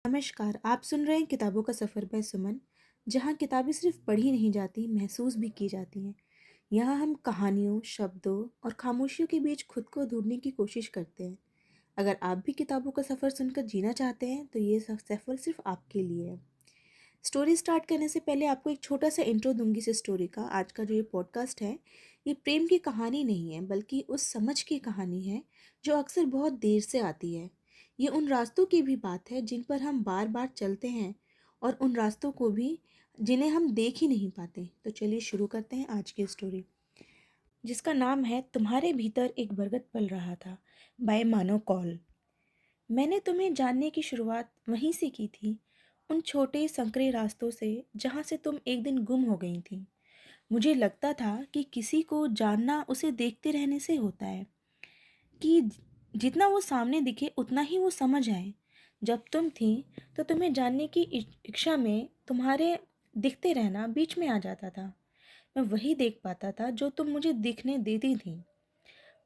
नमस्कार, आप सुन रहे हैं किताबों का सफ़र बाय सुमन, जहाँ किताबें सिर्फ पढ़ी नहीं जाती, महसूस भी की जाती हैं। यहाँ हम कहानियों, शब्दों और खामोशियों के बीच खुद को ढूंढने की कोशिश करते हैं। अगर आप भी किताबों का सफ़र सुनकर जीना चाहते हैं, तो ये सफ़र सिर्फ आपके लिए है। स्टोरी स्टार्ट करने से पहले आपको एक छोटा सा इंट्रो दूंगी इस स्टोरी का। आज का जो ये पॉडकास्ट है, ये प्रेम की कहानी नहीं है, बल्कि उस समझ की कहानी है जो अक्सर बहुत देर से आती है। ये उन रास्तों की भी बात है जिन पर हम बार बार चलते हैं, और उन रास्तों को भी जिन्हें हम देख ही नहीं पाते। तो चलिए शुरू करते हैं आज की स्टोरी, जिसका नाम है तुम्हारे भीतर एक बरगद पल रहा था, बाय मानव कौल। मैंने तुम्हें जानने की शुरुआत वहीं से की थी, उन छोटे संकरे रास्तों से जहाँ से तुम एक दिन गुम हो गई थी। मुझे लगता था कि किसी को जानना उसे देखते रहने से होता है, कि जितना वो सामने दिखे उतना ही वो समझ आए। जब तुम थी तो तुम्हें जानने की इच्छा में तुम्हारे दिखते रहना बीच में आ जाता था। मैं वही देख पाता था जो तुम मुझे दिखने देती थी।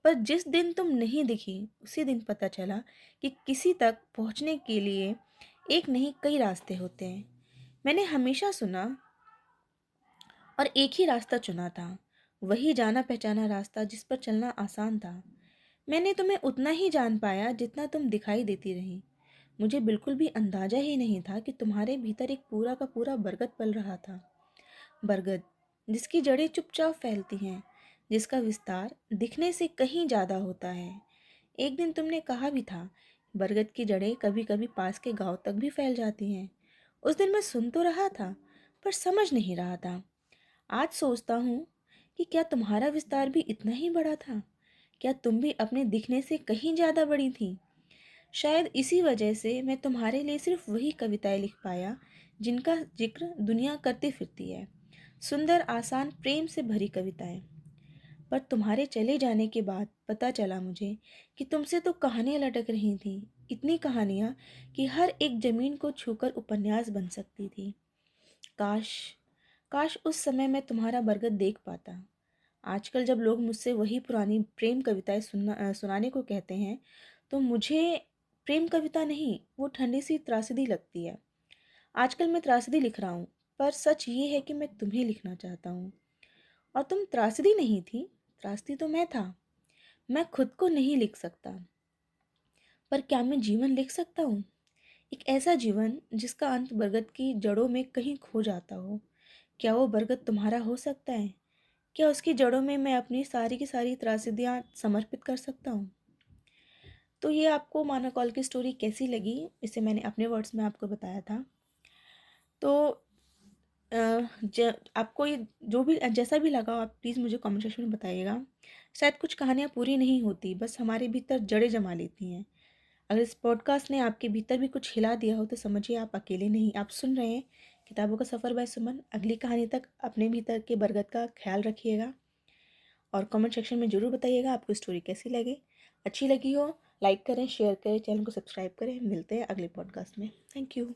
पर जिस दिन तुम नहीं दिखी, उसी दिन पता चला कि किसी तक पहुंचने के लिए एक नहीं कई रास्ते होते हैं। मैंने हमेशा सुना और एक ही रास्ता चुना था, वही जाना पहचाना रास्ता जिस पर चलना आसान था। मैंने तुम्हें उतना ही जान पाया जितना तुम दिखाई देती रही। मुझे बिल्कुल भी अंदाजा ही नहीं था कि तुम्हारे भीतर एक पूरा का पूरा बरगद पल रहा था। बरगद जिसकी जड़ें चुपचाप फैलती हैं, जिसका विस्तार दिखने से कहीं ज़्यादा होता है। एक दिन तुमने कहा भी था, बरगद की जड़ें कभी कभी पास के गांव तक भी फैल जाती हैं। उस दिन मैं सुन तो रहा था, पर समझ नहीं रहा था। आज सोचता हूँ कि क्या तुम्हारा विस्तार भी इतना ही बड़ा था? क्या तुम भी अपने दिखने से कहीं ज़्यादा बड़ी थी? शायद इसी वजह से मैं तुम्हारे लिए सिर्फ वही कविताएं लिख पाया जिनका जिक्र दुनिया करती फिरती है। सुंदर, आसान, प्रेम से भरी कविताएं। पर तुम्हारे चले जाने के बाद पता चला मुझे कि तुमसे तो कहानियां लटक रही थी, इतनी कहानियां कि हर एक जमीन को छूकर उपन्यास बन सकती थी। काश, काश उस समय मैं तुम्हारा बरगद देख पाता। आजकल जब लोग मुझसे वही पुरानी प्रेम कविताएं सुनाने को कहते हैं, तो मुझे प्रेम कविता नहीं, वो ठंडी सी त्रासदी लगती है। आजकल मैं त्रासदी लिख रहा हूँ, पर सच ये है कि मैं तुम्हें लिखना चाहता हूँ। और तुम त्रासदी नहीं थी, त्रासदी तो मैं था। मैं खुद को नहीं लिख सकता, पर क्या मैं जीवन लिख सकता हूँ? एक ऐसा जीवन जिसका अंत बरगद की जड़ों में कहीं खो जाता हो। क्या वो बरगद तुम्हारा हो सकता है? क्या उसकी जड़ों में मैं अपनी सारी की सारी त्रासदियाँ समर्पित कर सकता हूँ? तो ये आपको माना कॉल की स्टोरी कैसी लगी, इसे मैंने अपने वर्ड्स में आपको बताया था। तो आपको ये जो भी जैसा भी लगा, आप प्लीज़ मुझे कमेंट सेक्शन में बताइएगा। शायद कुछ कहानियाँ पूरी नहीं होती, बस हमारे भीतर जड़ें जमा लेती हैं। अगर इस पॉडकास्ट ने आपके भीतर भी कुछ हिला दिया हो, तो समझिए आप अकेले नहीं। आप सुन रहे हैं किताबों का सफ़र बाय सुमन। अगली कहानी तक अपने भीतर के बरगद का ख्याल रखिएगा, और कमेंट सेक्शन में ज़रूर बताइएगा आपको स्टोरी कैसी लगी। अच्छी लगी हो, लाइक करें, शेयर करें, चैनल को सब्सक्राइब करें। मिलते हैं अगले पॉडकास्ट में। Thank you.